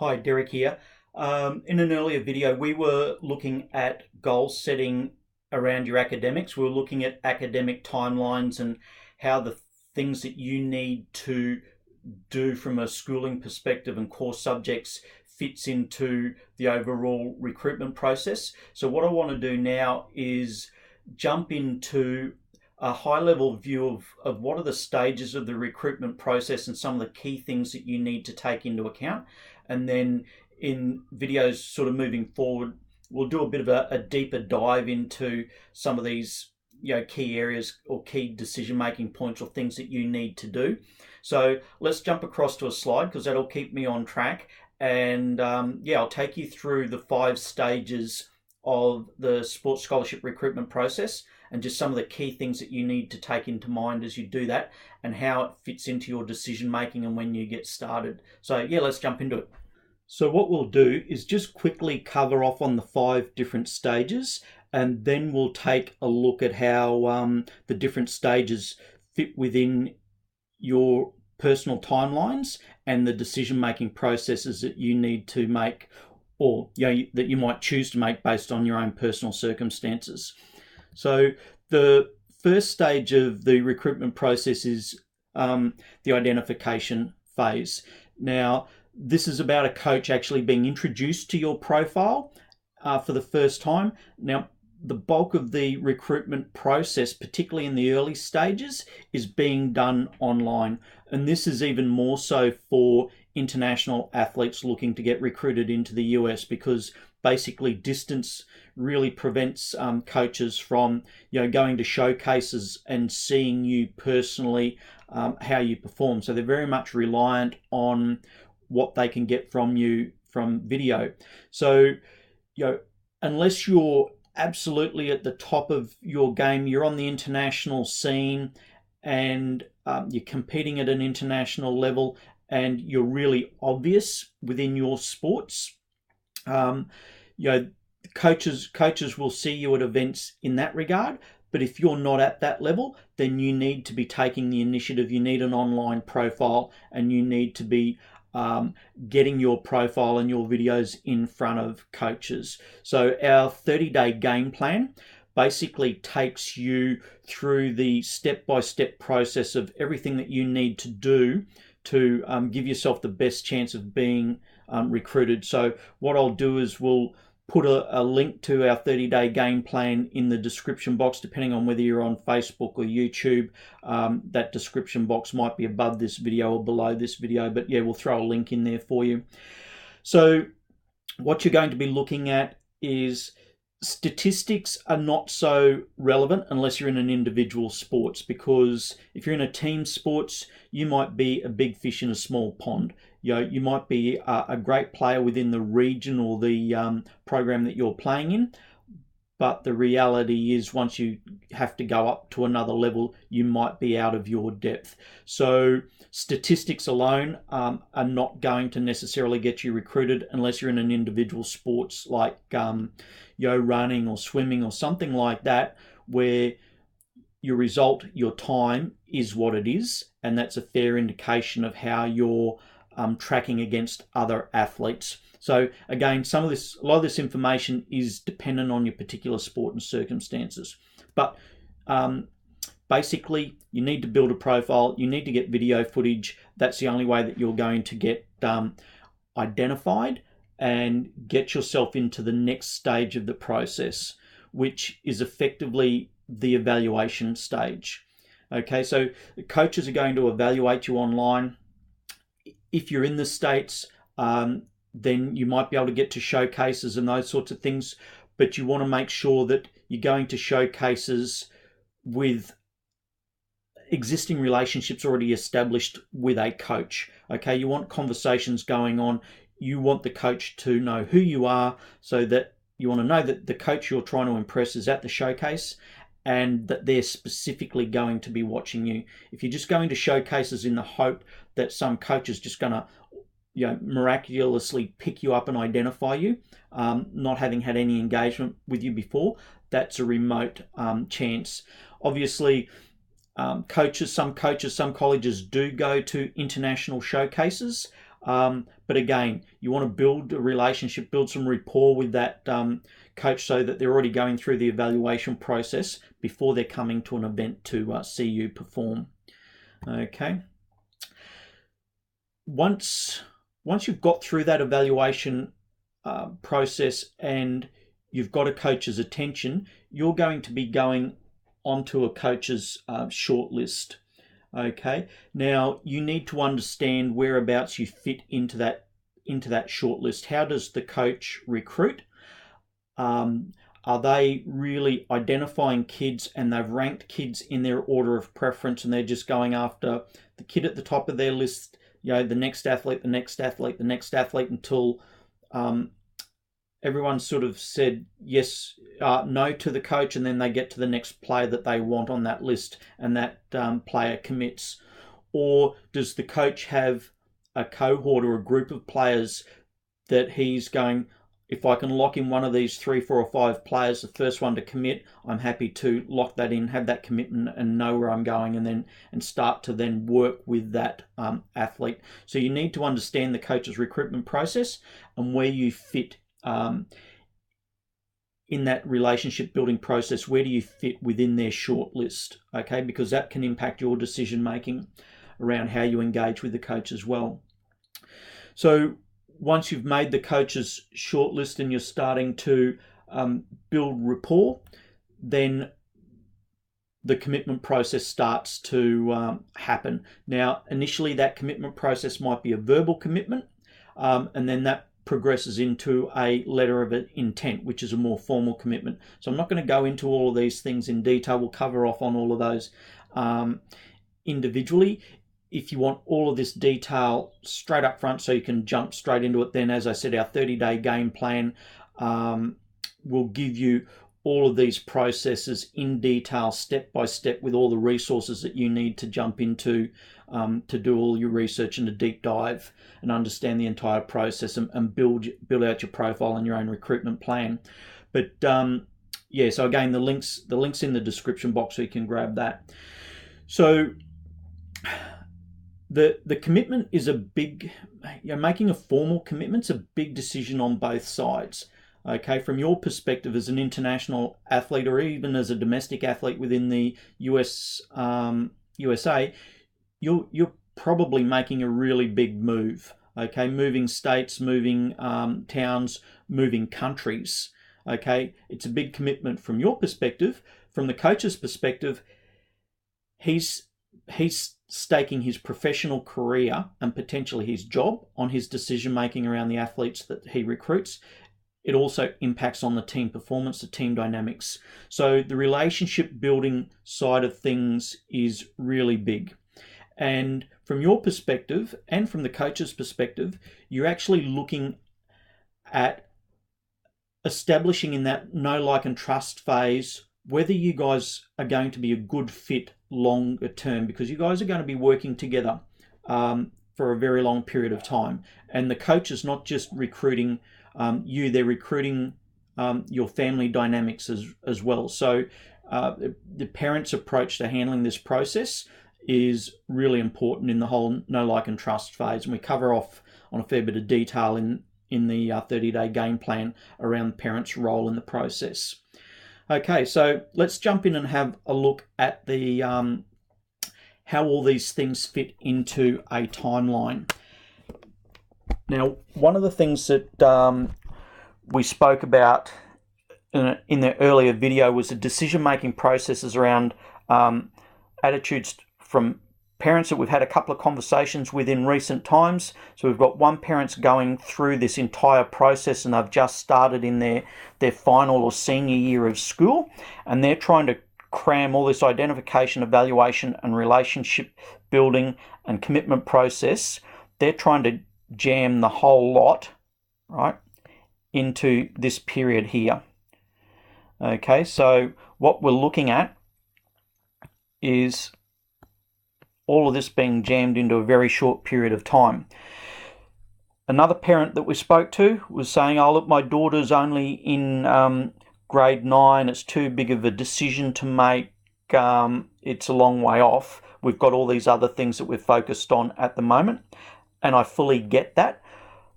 Hi, Derek here. In an earlier video, we were looking at goal setting around your academics. We were looking at academic timelines and how the things that you need to do from a schooling perspective and core subjects fits into the overall recruitment process. So what I want to do now is jump into a high level view of what are the stages of the recruitment process and some of the key things that you need to take into account. And then in videos sort of moving forward, we'll do a bit of a deeper dive into some of these key areas or key decision making points or things that you need to do. So let's jump across to a slide because that'll keep me on track. And I'll take you through the 5 stages of the sports scholarship recruitment process and just some of the key things that you need to take into mind as you do that and how it fits into your decision making and when you get started. So let's jump into it. So what we'll do is just quickly cover off on the 5 different stages, and then we'll take a look at how the different stages fit within your personal timelines and the decision-making processes that you need to make or that you might choose to make based on your own personal circumstances. So the first stage of the recruitment process is the identification phase. Now, this is about a coach actually being introduced to your profile for the first time. Now, the bulk of the recruitment process, particularly in the early stages, is being done online. And this is even more so for international athletes looking to get recruited into the US, because basically distance really prevents coaches from going to showcases and seeing you personally how you perform. So they're very much reliant on what they can get from you from video. So unless you're absolutely at the top of your game, you're on the international scene and you're competing at an international level and you're really obvious within your sports, coaches will see you at events in that regard. But if you're not at that level, then you need to be taking the initiative. You need an online profile and you need to be getting your profile and your videos in front of coaches. So our 30-day game plan basically takes you through the step-by-step process of everything that you need to do to give yourself the best chance of being recruited. So what I'll do is we'll put a link to our 30-day game plan in the description box, depending on whether you're on Facebook or YouTube. That description box might be above this video or below this video, but we'll throw a link in there for you. So what you're going to be looking at is statistics are not so relevant unless you're in an individual sports, because if you're in a team sports, you might be a big fish in a small pond. You might be a great player within the region or the program that you're playing in, but the reality is once you have to go up to another level, you might be out of your depth. So statistics alone are not going to necessarily get you recruited unless you're in an individual sports like running or swimming or something like that, where your result, your time is what it is, and that's a fair indication of how you're tracking against other athletes. So again, a lot of this information is dependent on your particular sport and circumstances. But basically, you need to build a profile. You need to get video footage. That's the only way that you're going to get identified and get yourself into the next stage of the process, which is effectively the evaluation stage. Okay, so the coaches are going to evaluate you online. If you're in the States, then you might be able to get to showcases and those sorts of things, but you want to make sure that you're going to showcases with existing relationships already established with a coach. Okay, you want conversations going on. You want the coach to know who you are, so that you want to know that the coach you're trying to impress is at the showcase and that they're specifically going to be watching you. If you're just going to showcases in the hope that some coach is just going to miraculously pick you up and identify you, not having had any engagement with you before, that's a remote chance. Obviously, some colleges do go to international showcases. But again, you want to build a relationship, build some rapport with that coach so that they're already going through the evaluation process before they're coming to an event to see you perform. Okay. Once you've got through that evaluation process and you've got a coach's attention, you're going to be going onto a coach's shortlist. Okay. Now you need to understand whereabouts you fit into that shortlist. How does the coach recruit? Are they really identifying kids and they've ranked kids in their order of preference and they're just going after the kid at the top of their list, the next athlete, the next athlete, the next athlete until everyone sort of said yes, no to the coach, and then they get to the next player that they want on that list and that player commits? Or does the coach have a cohort or a group of players that he's going, if I can lock in one of these 3, 4 or 5 players, the first one to commit, I'm happy to lock that in, have that commitment and know where I'm going, and start to then work with that athlete. So you need to understand the coach's recruitment process and where you fit in that relationship building process. Where do you fit within their short list? Okay, because that can impact your decision making around how you engage with the coach as well. So once you've made the coach's shortlist and you're starting to build rapport, then the commitment process starts to happen. Now, initially that commitment process might be a verbal commitment, and then that progresses into a letter of intent, which is a more formal commitment. So I'm not going to go into all of these things in detail. We'll cover off on all of those individually. If you want all of this detail straight up front so you can jump straight into it, then as I said, our 30-day game plan will give you all of these processes in detail, step by step, with all the resources that you need to jump into to do all your research and a deep dive and understand the entire process and build out your profile and your own recruitment plan. But so again, the links in the description box so you can grab that. So the commitment is a big, making a formal commitment's a big decision on both sides. Okay, from your perspective as an international athlete or even as a domestic athlete within the USA, you're probably making a really big move. Okay, moving states, moving towns, moving countries. Okay, it's a big commitment from your perspective. From the coach's perspective, he's staking his professional career and potentially his job on his decision making around the athletes that he recruits. It also impacts on the team performance, the team dynamics. So the relationship building side of things is really big. And from your perspective and from the coach's perspective, you're actually looking at establishing in that know, like and trust phase whether you guys are going to be a good fit longer term, because you guys are going to be working together for a very long period of time. And the coach is not just recruiting they're recruiting your family dynamics as well. So the parents' approach to handling this process is really important in the whole know, like and trust phase. And we cover off on a fair bit of detail in the 30-day game plan around the parents' role in the process. Okay, so let's jump in and have a look at the how all these things fit into a timeline. Now, one of the things that we spoke about in the earlier video was the decision-making processes around attitudes from parents that we've had a couple of conversations with in recent times. So we've got one parent's going through this entire process and they've just started in their final or senior year of school, and they're trying to cram all this identification, evaluation and relationship building and commitment process. They're trying to jam the whole lot, right, into this period here. Okay, so what we're looking at is all of this being jammed into a very short period of time. Another parent that we spoke to was saying, oh, look, my daughter's only in grade 9. It's too big of a decision to make. It's a long way off. We've got all these other things that we're focused on at the moment. and I fully get that.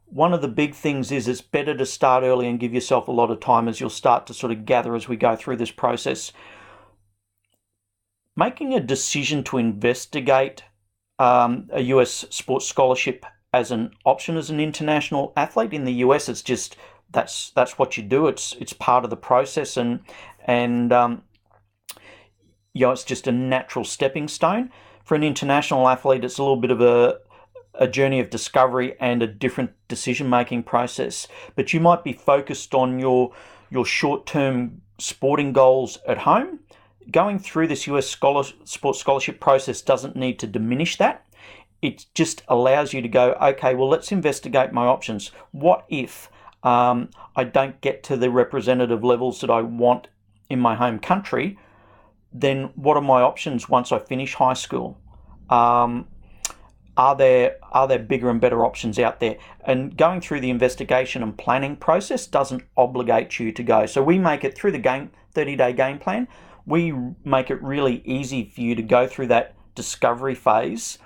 One of the big things is it's better to start early and give yourself a lot of time, as you'll start to sort of gather as we go through this process. Making a decision to investigate a US sports scholarship as an option as an international athlete in the US, it's just that's what you do. It's part of the process, and it's just a natural stepping stone. For an international athlete, it's a little bit of a journey of discovery and a different decision-making process. But you might be focused on your short-term sporting goals at home. Going through this US sports scholarship process doesn't need to diminish that. It just allows you to go, okay, well, let's investigate my options. What if I don't get to the representative levels that I want in my home country? Then what are my options once I finish high school? Are there bigger and better options out there? And going through the investigation and planning process doesn't obligate you to go. So we make it through the 30-day game plan. We make it really easy for you to go through that discovery phase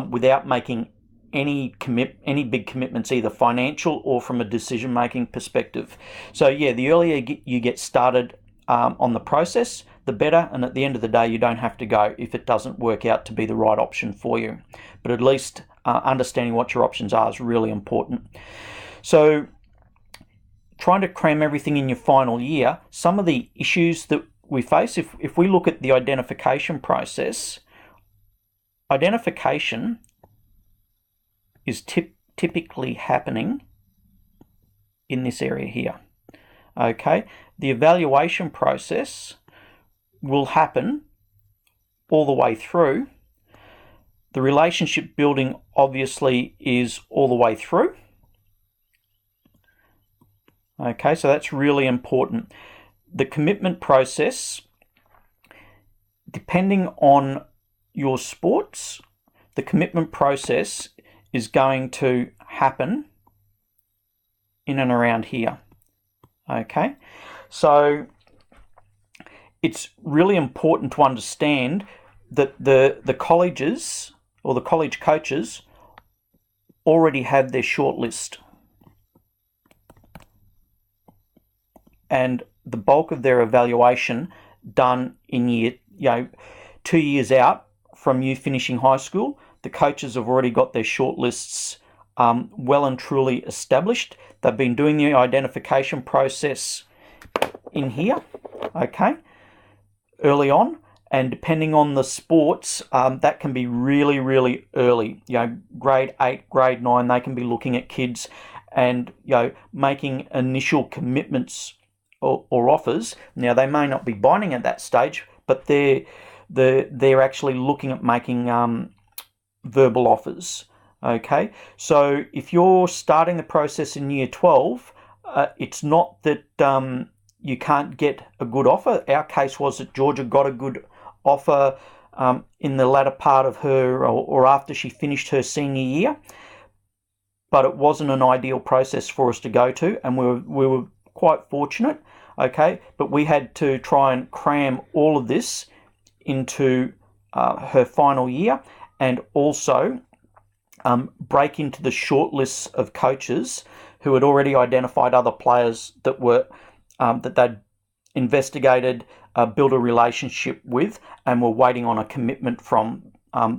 without making any big commitments, either financial or from a decision-making perspective. So yeah, the earlier you get started on the process, the better, and at the end of the day, you don't have to go if it doesn't work out to be the right option for you. But at least understanding what your options are is really important. So trying to cram everything in your final year, some of the issues that we face, if we look at the identification process, identification is typically happening in this area here. Okay, the evaluation process will happen all the way through. The relationship building obviously is all the way through. Okay, so that's really important. The commitment process, depending on your sports, the commitment process is going to happen in and around here. Okay, so it's really important to understand that the colleges or the college coaches already have their shortlist, and the bulk of their evaluation done in 2 years out from you finishing high school. The coaches have already got their shortlists well and truly established. They've been doing the identification process in here, okay, early on, and depending on the sports, that can be really, really early. Grade 8, grade 9, they can be looking at kids and making initial commitments or offers. Now, they may not be binding at that stage, but they're actually looking at making verbal offers. Okay, so if you're starting the process in year 12, it's not that you can't get a good offer. Our case was that Georgia got a good offer in the latter part of her or after she finished her senior year, but it wasn't an ideal process for us to go to, and we were quite fortunate. Okay, but we had to try and cram all of this into her final year, and also break into the short lists of coaches who had already identified other players that were that they'd investigated, built a relationship with, and were waiting on a commitment from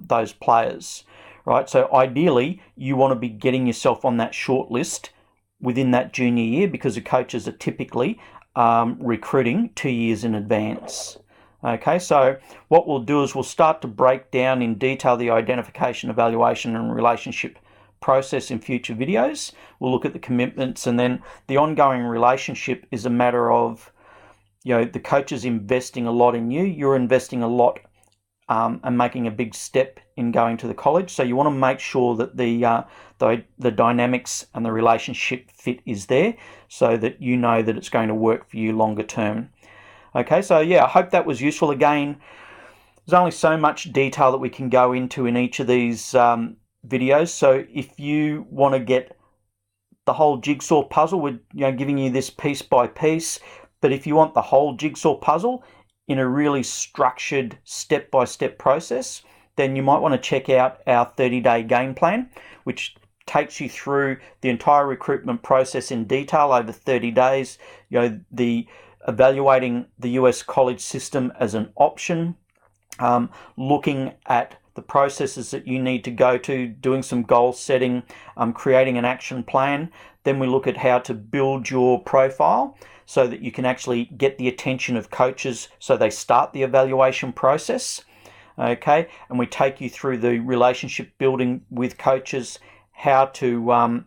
those players. Right, so ideally you want to be getting yourself on that short list within that junior year, because the coaches are typically recruiting 2 years in advance. Okay, so what we'll do is we'll start to break down in detail the identification, evaluation, and relationship process in future videos. We'll look at the commitments, and then the ongoing relationship is a matter of, the coach is investing a lot in you, you're investing a lot and making a big step in going to the college. So you want to make sure that the dynamics and the relationship fit is there, so that you know that it's going to work for you longer term. Okay, so yeah, I hope that was useful. Again, there's only so much detail that we can go into in each of these videos. So if you want to get the whole jigsaw puzzle, we're giving you this piece by piece. But if you want the whole jigsaw puzzle in a really structured step-by-step process, then you might want to check out our 30-day game plan. which takes you through the entire recruitment process in detail over 30 days. The evaluating the US college system as an option, looking at the processes that you need to go to, doing some goal setting, creating an action plan. Then we look at how to build your profile so that you can actually get the attention of coaches so they start the evaluation process. Okay, and we take you through the relationship building with coaches, how to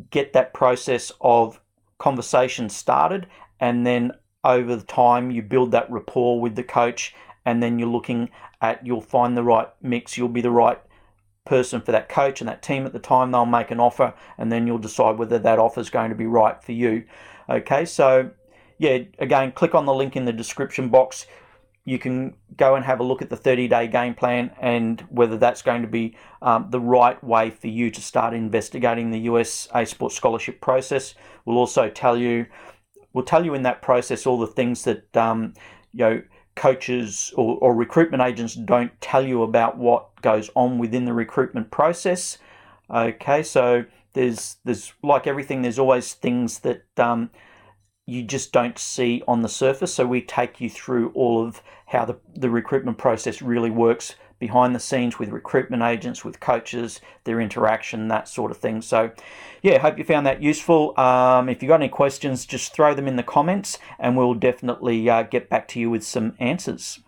get that process of conversation started, and then over the time you build that rapport with the coach, and then you'll find the right mix. You'll be the right person for that coach and that team at the time. They'll make an offer, and then you'll decide whether that offer is going to be right for you. Okay, so yeah, again, click on the link in the description box. You can go and have a look at the 30-day game plan and whether that's going to be the right way for you to start investigating the US A Sports scholarship process. We'll also tell you in that process all the things that coaches or recruitment agents don't tell you about what goes on within the recruitment process. Okay, so there's like everything, there's always things that you just don't see on the surface. So we take you through all of how the recruitment process really works behind the scenes with recruitment agents, with coaches, their interaction, that sort of thing. So yeah, hope you found that useful. If you've got any questions, just throw them in the comments and we'll definitely get back to you with some answers.